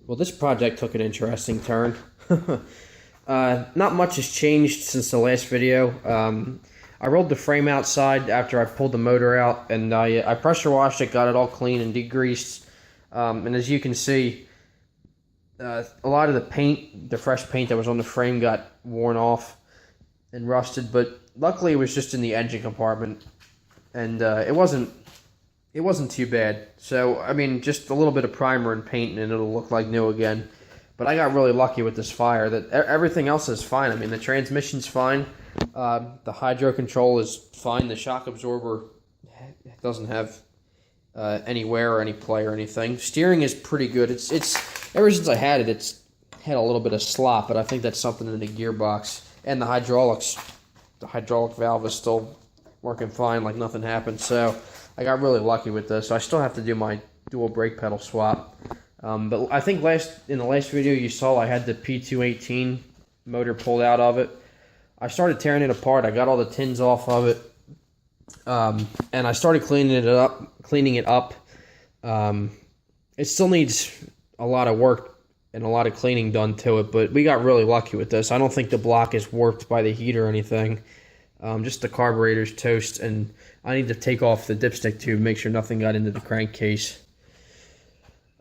Well, this project took an interesting turn. Not much has changed since the last video. I rolled the frame outside after I pulled the motor out, and I pressure washed it, got it all clean and degreased. And as you can see, a lot of the paint, the fresh paint that was on the frame, got worn off and rusted. But luckily, it was just in the engine compartment, and it wasn't too bad. So, I mean, just a little bit of primer and paint and it'll look like new again. But I got really lucky with this fire. That everything else is fine. I mean, the transmission's fine. The hydro control is fine. The shock absorber doesn't have any wear or any play or anything. Steering is pretty good. It's ever since I had it, it's had a little bit of slop, but I think that's something in the gearbox. And the hydraulics, the hydraulic valve is still working fine, like nothing happened. So I got really lucky with this. So I still have to do my dual brake pedal swap. But I think in the last video you saw I had the P218 motor pulled out of it. I started tearing it apart. I got all the tins off of it. And I started cleaning it up. It still needs a lot of work and a lot of cleaning done to it, but we got really lucky with this. I don't think the block is warped by the heat or anything. Just the carburetor's toast, and I need to take off the dipstick tube, make sure nothing got into the crankcase.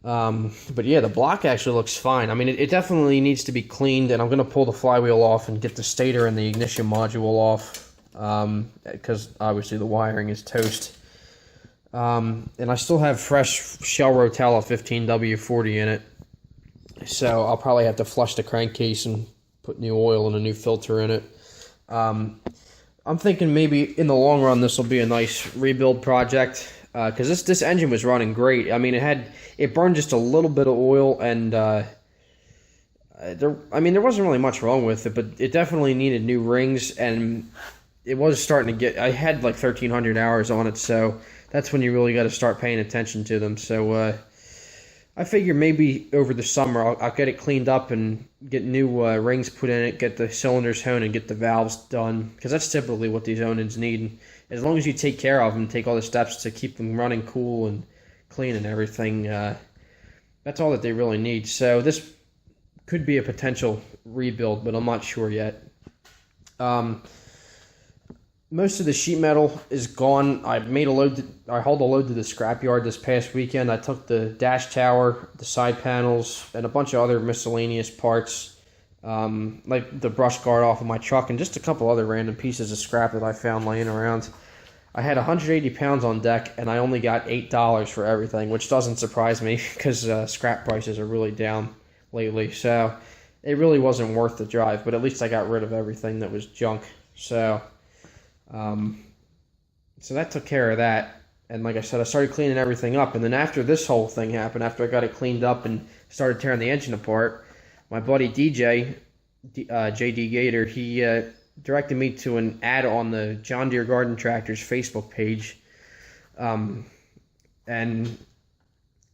But yeah, the block actually looks fine. I mean, it definitely needs to be cleaned, and I'm going to pull the flywheel off and get the stator and the ignition module off, because obviously the wiring is toast. And I still have fresh Shell Rotella 15W40 in it, so I'll probably have to flush the crankcase and put new oil and a new filter in it. I'm thinking maybe in the long run this will be a nice rebuild project, because this engine was running great. I mean, it burned just a little bit of oil, and there wasn't really much wrong with it, but it definitely needed new rings, and it was starting to get. I had like 1,300 hours on it, so that's when you really got to start paying attention to them. So I figure maybe over the summer I'll get it cleaned up and get new rings put in it, get the cylinders honed, and get the valves done, because that's typically what these own-ins need. And as long as you take care of them, take all the steps to keep them running cool and clean and everything, that's all that they really need. So this could be a potential rebuild, but I'm not sure yet. Most of the sheet metal is gone. I hauled a load to the scrapyard this past weekend. I took the dash tower, the side panels, and a bunch of other miscellaneous parts, like the brush guard off of my truck, and just a couple other random pieces of scrap that I found laying around. I had 180 pounds on deck, and I only got $8 for everything, which doesn't surprise me because scrap prices are really down lately. So it really wasn't worth the drive, but at least I got rid of everything that was junk. So that took care of that. And like I said, I started cleaning everything up. And then after this whole thing happened, after I got it cleaned up and started tearing the engine apart, my buddy DJ, JD Gator, he directed me to an ad on the John Deere Garden Tractors Facebook page. And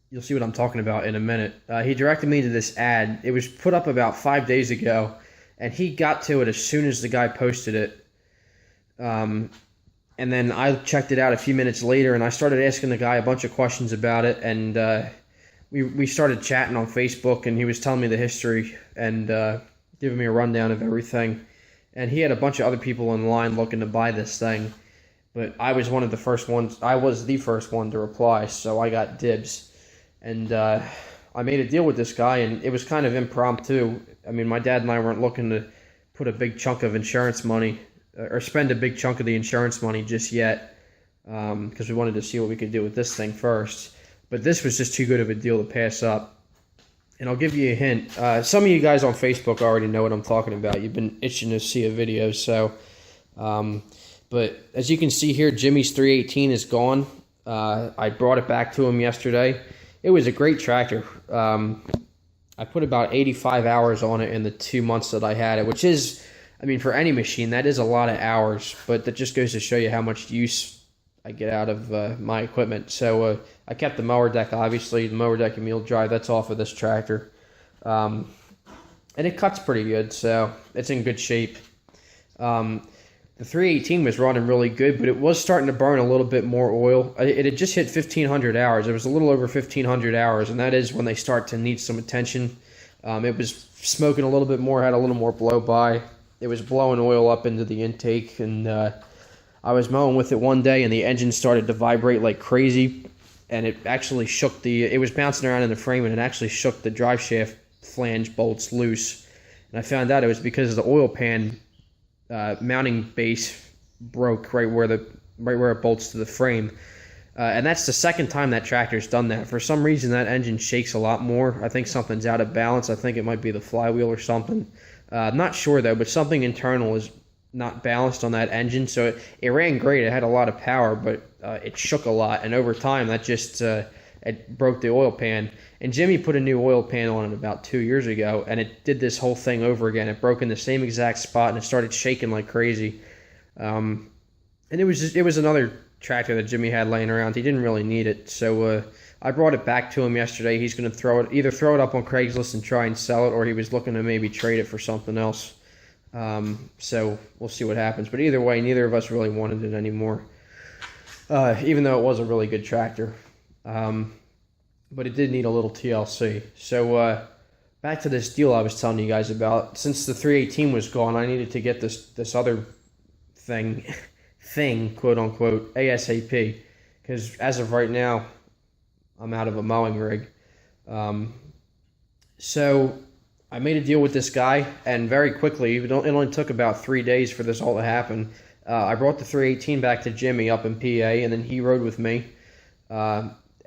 you'll see what I'm talking about in a minute. He directed me to this ad. It was put up about 5 days ago, and he got to it as soon as the guy posted it. And then I checked it out a few minutes later, and I started asking the guy a bunch of questions about it, and we started chatting on Facebook, and he was telling me the history and giving me a rundown of everything. And he had a bunch of other people in line looking to buy this thing, but I was the first one to reply, so I got dibs. And I made a deal with this guy, and it was kind of impromptu. I mean, my dad and I weren't looking to put a big chunk of insurance money or spend a big chunk of the insurance money just yet, because we wanted to see what we could do with this thing first. But this was just too good of a deal to pass up. And I'll give you a hint. Some of you guys on Facebook already know what I'm talking about. You've been itching to see a video. So, but as you can see here, Jimmy's 318 is gone. I brought it back to him yesterday. It was a great tractor. I put about 85 hours on it in the 2 months that I had it, which is, I mean, for any machine, that is a lot of hours, but that just goes to show you how much use I get out of my equipment. So I kept the mower deck, obviously. The mower deck and mule drive, that's off of this tractor. And it cuts pretty good, so it's in good shape. the 318 was running really good, but it was starting to burn a little bit more oil. It had just hit 1,500 hours. It was a little over 1,500 hours, and that is when they start to need some attention. It was smoking a little bit more, had a little more blow-by. It was blowing oil up into the intake, and I was mowing with it one day, and the engine started to vibrate like crazy, and it actually shook it was bouncing around in the frame, and it actually shook the drive shaft flange bolts loose. And I found out it was because the oil pan mounting base broke right where it bolts to the frame, and that's the second time that tractor's done that. For some reason, that engine shakes a lot more. I think something's out of balance. I think it might be the flywheel or something. I'm not sure though, but something internal is not balanced on that engine. So it ran great. It had a lot of power, but it shook a lot, and over time that just it broke the oil pan. And Jimmy put a new oil pan on it about 2 years ago, and it did this whole thing over again. It broke in the same exact spot, and it started shaking like crazy. And it was another tractor that Jimmy had laying around. He didn't really need it, so I brought it back to him yesterday. He's going to either throw it up on Craigslist and try and sell it, or he was looking to maybe trade it for something else. So we'll see what happens. But either way, neither of us really wanted it anymore, even though it was a really good tractor. But it did need a little TLC. So back to this deal I was telling you guys about. Since the 318 was gone, I needed to get this other thing, quote unquote, ASAP. Because as of right now, I'm out of a mowing rig. So I made a deal with this guy, and very quickly, it only took about 3 days for this all to happen. I brought the 318 back to Jimmy up in PA, and then he rode with me.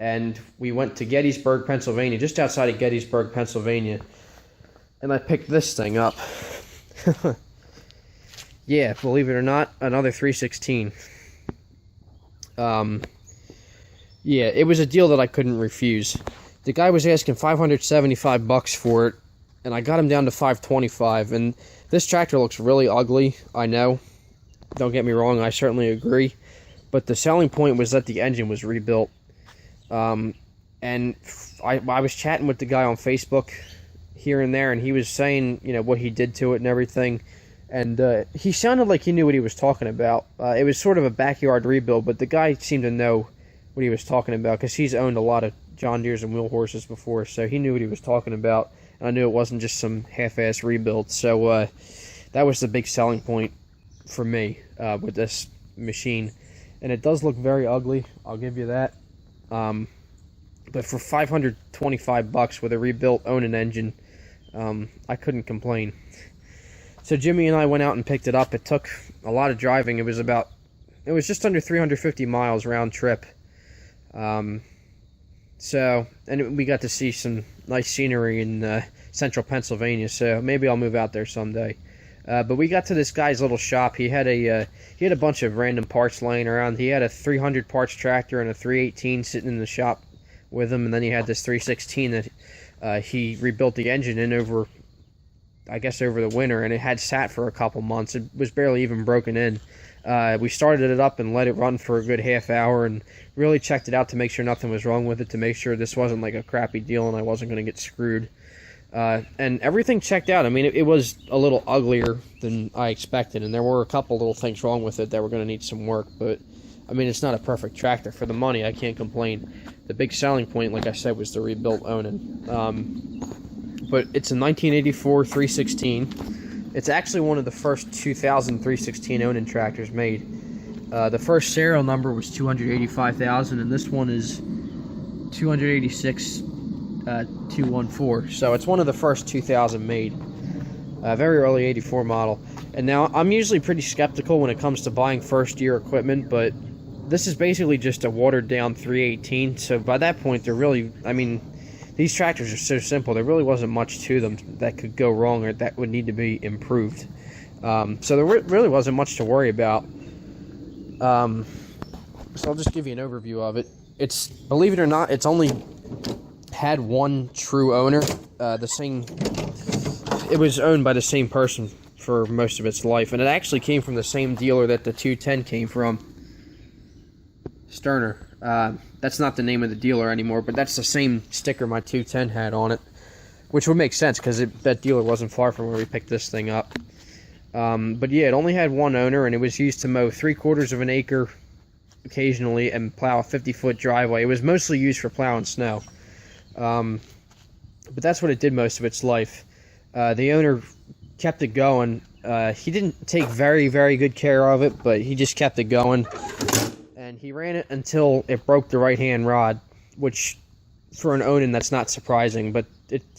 And we went to Gettysburg, Pennsylvania, just outside of Gettysburg, Pennsylvania. And I picked this thing up. Yeah, believe it or not, another 316. Yeah, it was a deal that I couldn't refuse. The guy was asking $575 for it, and I got him down to $525. And this tractor looks really ugly, I know. Don't get me wrong, I certainly agree. But the selling point was that the engine was rebuilt. And I was chatting with the guy on Facebook here and there, and he was saying, you know, what he did to it and everything. And he sounded like he knew what he was talking about. It was sort of a backyard rebuild, but the guy seemed to know what he was talking about, because he's owned a lot of John Deeres and wheel horses before, so he knew what he was talking about. And I knew it wasn't just some half-ass rebuild. So that was the big selling point for me with this machine. And it does look very ugly, I'll give you that. But for $525 with a rebuilt Onan engine, I couldn't complain. So Jimmy and I went out and picked it up. It took a lot of driving. It was just under 350 miles round trip. And we got to see some nice scenery in central Pennsylvania, so maybe I'll move out there someday. But we got to this guy's little shop. He had a bunch of random parts laying around. He had a 300 parts tractor and a 318 sitting in the shop with him, and then he had this 316 that he rebuilt the engine in over the winter, and it had sat for a couple months. It was barely even broken in. We started it up and let it run for a good half hour and really checked it out to make sure nothing was wrong with it, to make sure this wasn't like a crappy deal and I wasn't going to get screwed. And everything checked out. I mean, it was a little uglier than I expected, and there were a couple little things wrong with it that were going to need some work, but I mean, it's not a perfect tractor. For the money, I can't complain. The big selling point, like I said, was the rebuilt Onan. But it's a 1984 316. It's actually one of the first 2000 316 Onan tractors made. The first serial number was 285,000, and this one is 286,214. So it's one of the first 2000 made. Very early 84 model. And now, I'm usually pretty skeptical when it comes to buying first-year equipment, but this is basically just a watered-down 318, so by that point, these tractors are so simple, there really wasn't much to them that could go wrong or that would need to be improved. So there really wasn't much to worry about. So I'll just give you an overview of it. It's, believe it or not, it's only had one true owner. It was owned by the same person for most of its life, and it actually came from the same dealer that the 210 came from, Sterner. That's not the name of the dealer anymore, but that's the same sticker my 210 had on it, which would make sense because that dealer wasn't far from where we picked this thing up. But yeah, it only had one owner, and it was used to mow 3/4 of an acre occasionally and plow a 50-foot driveway. It was mostly used for plowing snow. But that's what it did most of its life. The owner kept it going. He didn't take very, very good care of it, but he just kept it going. And he ran it until it broke the right-hand rod, which for an Onan, that's not surprising. But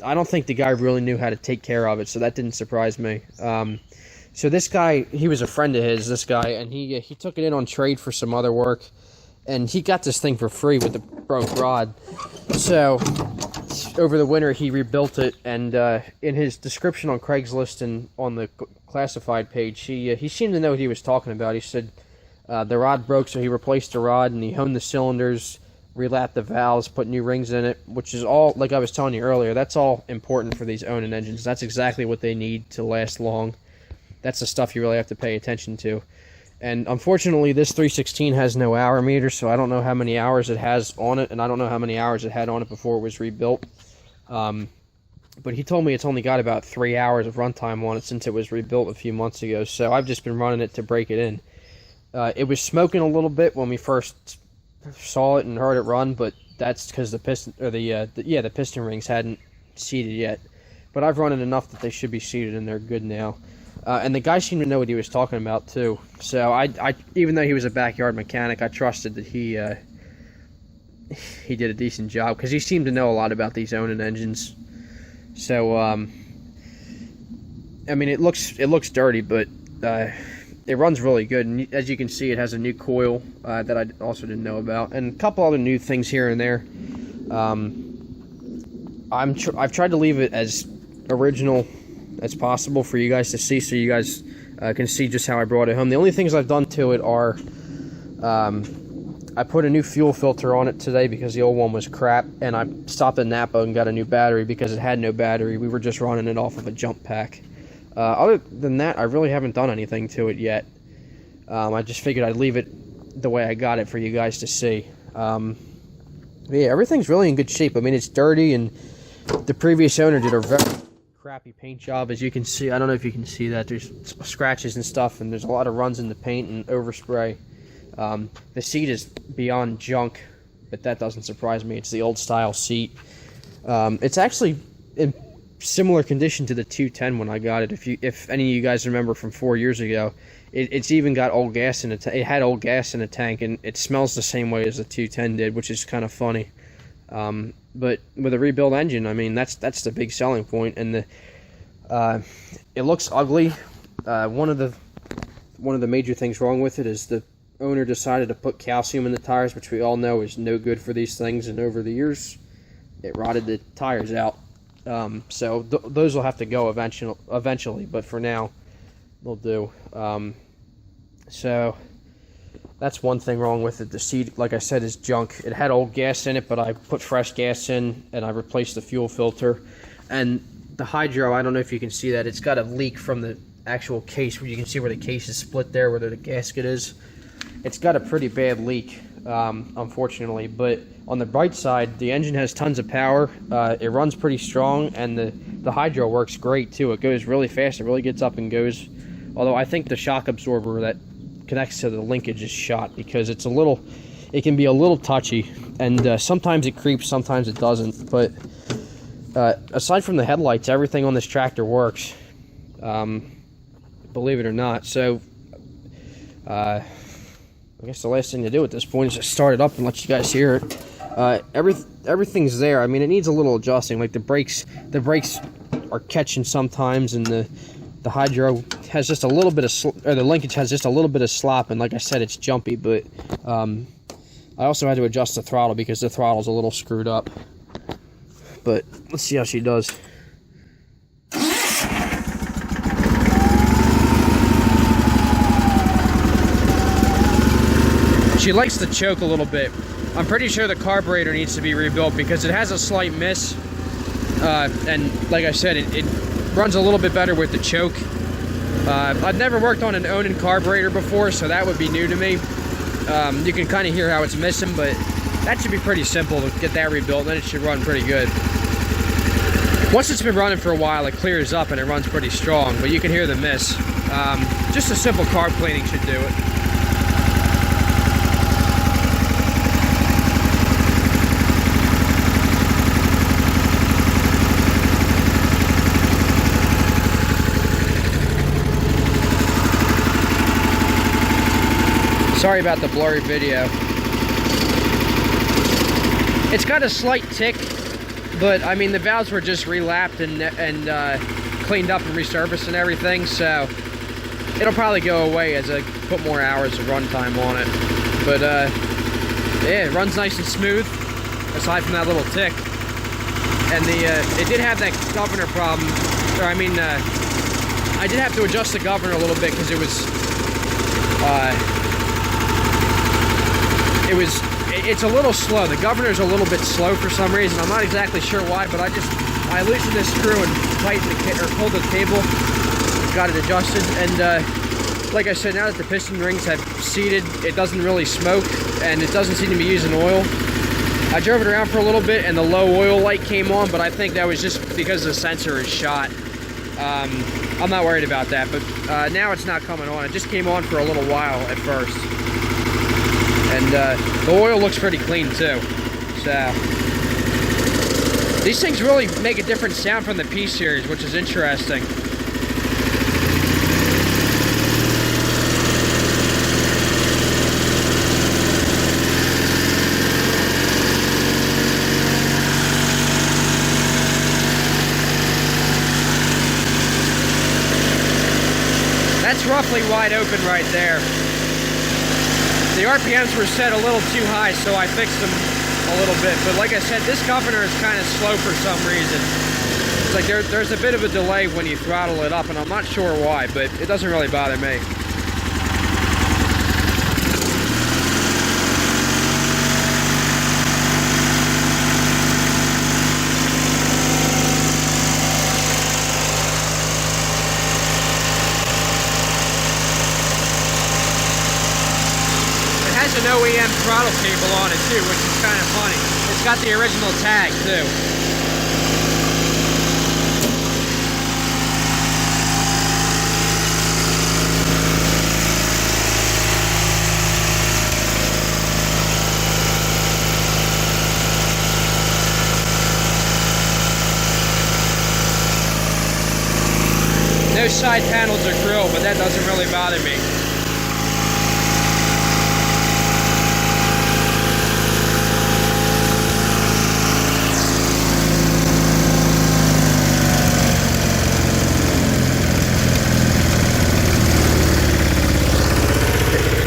I don't think the guy really knew how to take care of it, so that didn't surprise me. So this guy, he was a friend of his, this guy, and he took it in on trade for some other work. And he got this thing for free with the broke rod. So over the winter, he rebuilt it, and in his description on Craigslist and on the classified page, he seemed to know what he was talking about. He said the rod broke, so he replaced the rod, and he honed the cylinders, relapped the valves, put new rings in it, which is all, like I was telling you earlier, that's all important for these Onan engines. That's exactly what they need to last long. That's the stuff you really have to pay attention to. And unfortunately, this 316 has no hour meter, so I don't know how many hours it has on it, and I don't know how many hours it had on it before it was rebuilt. But he told me it's only got about 3 hours of runtime on it since it was rebuilt a few months ago, so I've just been running it to break it in. It was smoking a little bit when we first saw it and heard it run, but that's because the piston, or the piston rings hadn't seated yet. But I've run it enough that they should be seated and they're good now. And the guy seemed to know what he was talking about too. So I even though he was a backyard mechanic, I trusted that he did a decent job because he seemed to know a lot about these Onan engines. So I mean, it looks dirty, but it runs really good. And as you can see, it has a new coil that I also didn't know about, and a couple other new things here and there. I've tried to leave it as original as possible for you guys to see, so you guys can see just how I brought it home. The only things I've done to it are I put a new fuel filter on it today because the old one was crap, and I stopped at Napa and got a new battery because it had no battery. We were just running it off of a jump pack. Other than that, I really haven't done anything to it yet. I just figured I'd leave it the way I got it for you guys to see. Yeah, everything's really in good shape. I mean, it's dirty, and the previous owner did a very crappy paint job, as you can see. I don't know if you can see that. There's scratches and stuff, and there's a lot of runs in the paint and overspray. The seat is beyond junk, but that doesn't surprise me. It's the old style seat. It's actually in similar condition to the 210 when I got it. If any of you guys remember from 4 years ago, it's even got old gas in it. It had old gas in the tank, and it smells the same way as the 210 did, which is kind of funny. But with a rebuilt engine, I mean, that's the big selling point. And it looks ugly. One of the major things wrong with it is the owner decided to put calcium in the tires, which we all know is no good for these things. And over the years, it rotted the tires out. So those will have to go eventually. But for now, they'll do. So that's one thing wrong with it. The seat, like I said, is junk. It had old gas in it, but I put fresh gas in, and I replaced the fuel filter. And the hydro, I don't know if you can see that, it's got a leak from the actual case, where you can see where the case is split there, where the gasket is. It's got a pretty bad leak, unfortunately. But on the bright side, the engine has tons of power. It runs pretty strong, and the hydro works great too. It goes really fast. It really gets up and goes. Although I think the shock absorber that connects to the linkage is shot, because it can be a little touchy, and sometimes it creeps, sometimes it doesn't. But aside from the headlights, everything on this tractor works, believe it or not. So I guess the last thing to do at this point is just start it up and let you guys hear it. Everything's there. I mean, it needs a little adjusting. Like the brakes are catching sometimes, and the hydro has just a little bit of, or the linkage has just a little bit of slop, and like I said, it's jumpy. But I also had to adjust the throttle because the throttle's a little screwed up. But let's see how she does. She likes to choke a little bit. I'm pretty sure the carburetor needs to be rebuilt because it has a slight miss. And like I said, it runs a little bit better with the choke. I've never worked on an Onan carburetor before, so that would be new to me. You can kind of hear how it's missing, but that should be pretty simple to get that rebuilt, then it should run pretty good. Once it's been running for a while, it clears up and it runs pretty strong, but you can hear the miss. Just a simple carb cleaning should do it. Sorry about the blurry video. It's got a slight tick, but I mean the valves were just relapped and cleaned up and resurfaced and everything, so it'll probably go away as I put more hours of runtime on it. But yeah, it runs nice and smooth, aside from that little tick. And it did have that governor problem, or I mean, I did have to adjust the governor a little bit because it's a little slow. The governor's a little bit slow for some reason. I'm not exactly sure why, but I loosened this screw and tightened pulled the cable, got it adjusted, and like I said, now that the piston rings have seated, it doesn't really smoke, and it doesn't seem to be using oil. I drove it around for a little bit, and the low oil light came on, but I think that was just because the sensor is shot. I'm not worried about that, but now it's not coming on. It just came on for a little while at first. And the oil looks pretty clean too. So these things really make a different sound from the P-Series, which is interesting. That's roughly wide open right there. The RPMs were set a little too high, so I fixed them a little bit. But like I said, this governor is kind of slow for some reason. It's like there's a bit of a delay when you throttle it up, and I'm not sure why, but it doesn't really bother me. An OEM throttle cable on it too, which is kind of funny. It's got the original tag too. No side panels or grill, but that doesn't really bother me.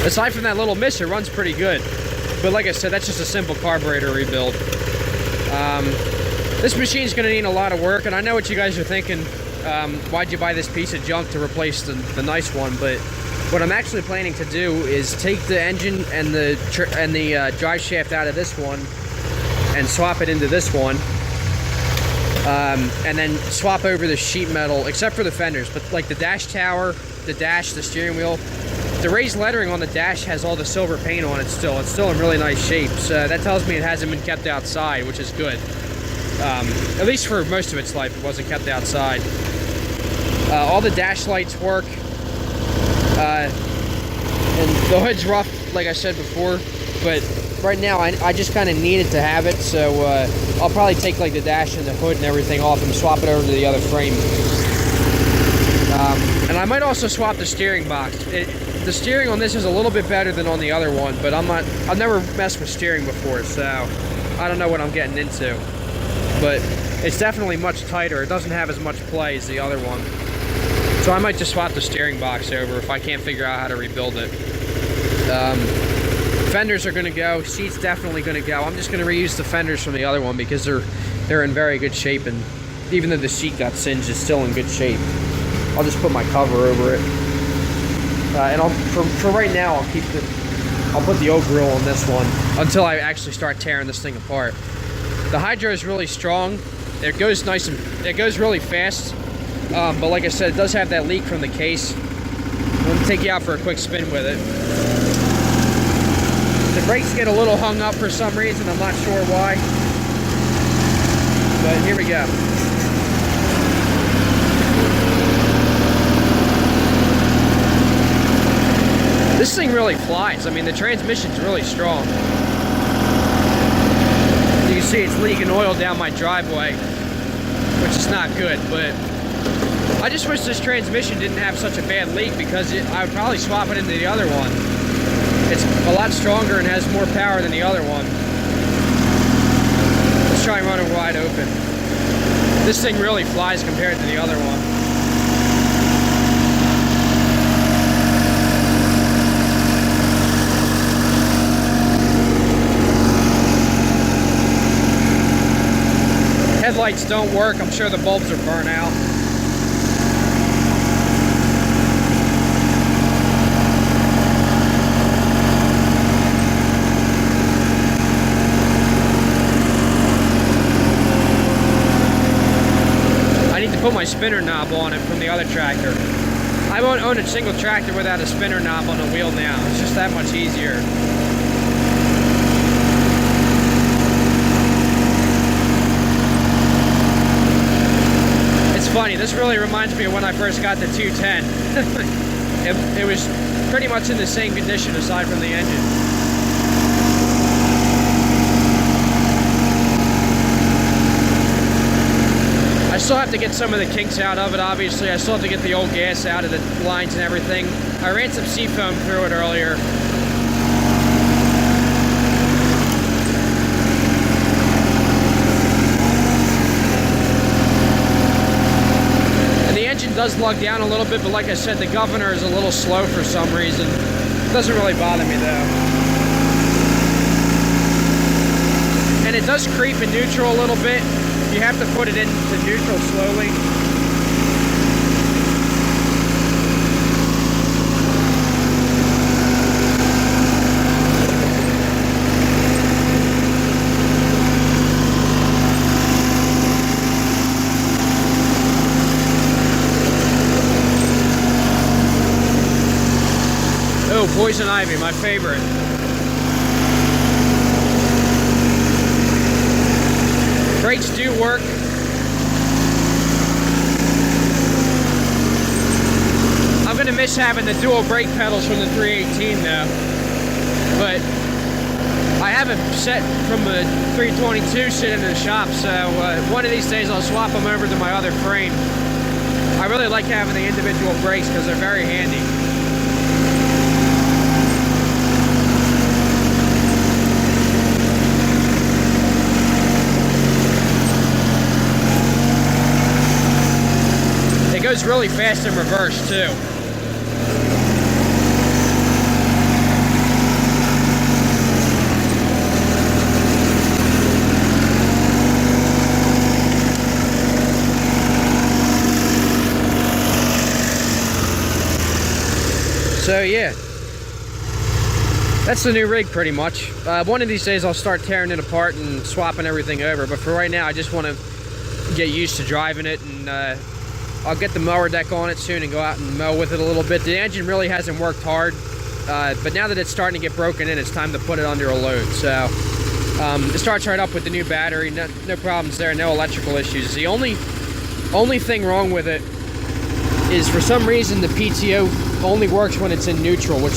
Aside from that little miss, it runs pretty good. But like I said, that's just a simple carburetor rebuild. This machine's gonna need a lot of work, and I know what you guys are thinking. Why'd you buy this piece of junk to replace the nice one? But what I'm actually planning to do is take the engine and the drive shaft out of this one and swap it into this one. And then swap over the sheet metal, except for the fenders, but like the dash tower, the dash, the steering wheel. The raised lettering on the dash has all the silver paint on it still. It's still in really nice shape, so that tells me it hasn't been kept outside, which is good. At least for most of its life, it wasn't kept outside. All the dash lights work. And the hood's rough, like I said before, but right now I just kind of needed to have it, so I'll probably take like the dash and the hood and everything off and swap it over to the other frame. And I might also swap the steering box. The steering on this is a little bit better than on the other one, but I've never messed with steering before, so I don't know what I'm getting into. But it's definitely much tighter. It doesn't have as much play as the other one. So I might just swap the steering box over if I can't figure out how to rebuild it. Fenders are gonna go, seat's definitely gonna go. I'm just gonna reuse the fenders from the other one because they're in very good shape, and even though the seat got singed, it's still in good shape. I'll just put my cover over it. And for right now, I'll put the old grill on this one until I actually start tearing this thing apart. The hydro is really strong. It goes nice and it goes really fast. But like I said, it does have that leak from the case. I'm gonna take you out for a quick spin with it. The brakes get a little hung up for some reason. I'm not sure why. But here we go. This thing really flies. I mean, the transmission's really strong. You can see it's leaking oil down my driveway, which is not good, but I just wish this transmission didn't have such a bad leak, because I would probably swap it into the other one. It's a lot stronger and has more power than the other one. Let's try and run it wide open. This thing really flies compared to the other one. Headlights don't work. I'm sure the bulbs are burnt out. I need to put my spinner knob on it from the other tractor. I won't own a single tractor without a spinner knob on the wheel now. It's just that much easier. Funny, this really reminds me of when I first got the 210. it was pretty much in the same condition aside from the engine. I still have to get some of the kinks out of it, obviously. I still have to get the old gas out of the lines and everything. I ran some seafoam through it earlier. Does lug down a little bit, but like I said, the governor is a little slow for some reason. It doesn't really bother me though. And it does creep in neutral a little bit. You have to put it into neutral slowly. Oh, poison ivy, my favorite. Brakes do work. I'm gonna miss having the dual brake pedals from the 318 though. But I have a set from the 322 sitting in the shop, so one of these days I'll swap them over to my other frame. I really like having the individual brakes because they're very handy. It goes really fast in reverse too. So yeah, that's the new rig pretty much. One of these days I'll start tearing it apart and swapping everything over, but for right now I just want to get used to driving it, and I'll get the mower deck on it soon and go out and mow with it a little bit. The engine really hasn't worked hard, but now that it's starting to get broken in, it's time to put it under a load. So it starts right up with the new battery, no problems there, no electrical issues. The only thing wrong with it is for some reason the PTO only works when it's in neutral, which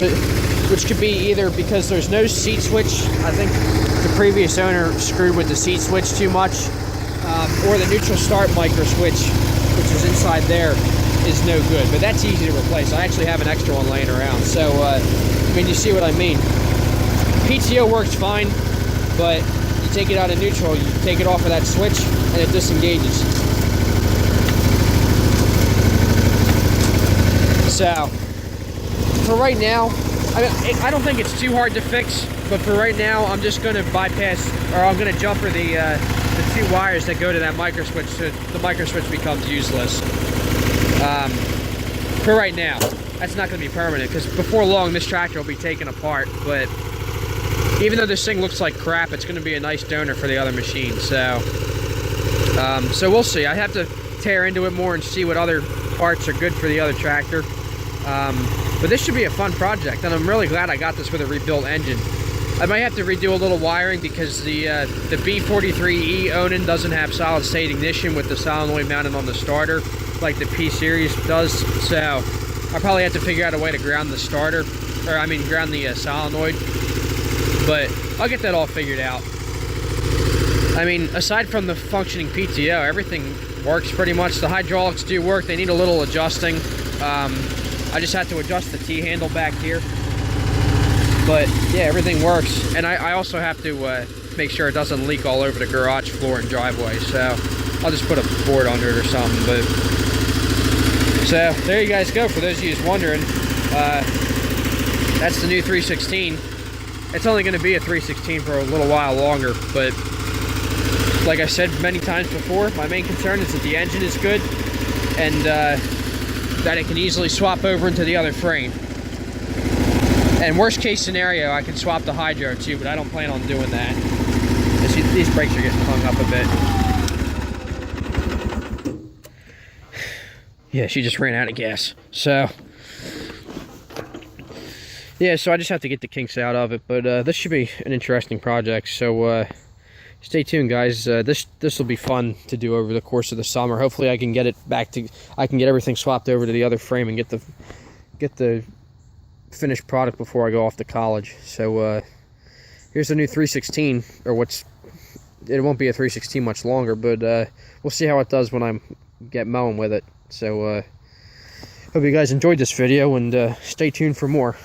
could be either because there's no seat switch. I think the previous owner screwed with the seat switch too much, or the neutral start micro switch, which is inside there, is no good. But that's easy to replace. I actually have an extra one laying around. So, I mean, you see what I mean. PTO works fine, but you take it out of neutral, you take it off of that switch, and it disengages. So, for right now, I don't think it's too hard to fix, but for right now, I'm just going to bypass, or I'm going to jumper the 2 wires that go to that micro switch, so the micro switch becomes useless. For right now, that's not going to be permanent, because before long, this tractor will be taken apart, but even though this thing looks like crap, it's going to be a nice donor for the other machine, so we'll see. I have to tear into it more and see what other parts are good for the other tractor. But this should be a fun project, and I'm really glad I got this with a rebuilt engine. I might have to redo a little wiring because the B43E Onan doesn't have solid state ignition with the solenoid mounted on the starter like the P-Series does. So I probably have to figure out a way to ground the starter, or I mean ground the solenoid, but I'll get that all figured out. I mean, aside from the functioning PTO, everything works pretty much. The hydraulics do work. They need a little adjusting. I just had to adjust the T-handle back here. But yeah, everything works. And I also have to make sure it doesn't leak all over the garage floor and driveway. So I'll just put a board under it or something. But so there you guys go. For those of you who's wondering, that's the new 316. It's only going to be a 316 for a little while longer, but like I said many times before, my main concern is that the engine is good and that it can easily swap over into the other frame. And worst case scenario, I can swap the hydro too, but I don't plan on doing that. These brakes are getting hung up a bit. Yeah, she just ran out of gas. So yeah, so I just have to get the kinks out of it, but this should be an interesting project. So stay tuned, guys. This will be fun to do over the course of the summer. Hopefully I can get it back to, I can get everything swapped over to the other frame and get the finished product before I go off to college. So here's the new 316, or it won't be a 316 much longer, but we'll see how it does when I get mowing with it. So hope you guys enjoyed this video, and stay tuned for more.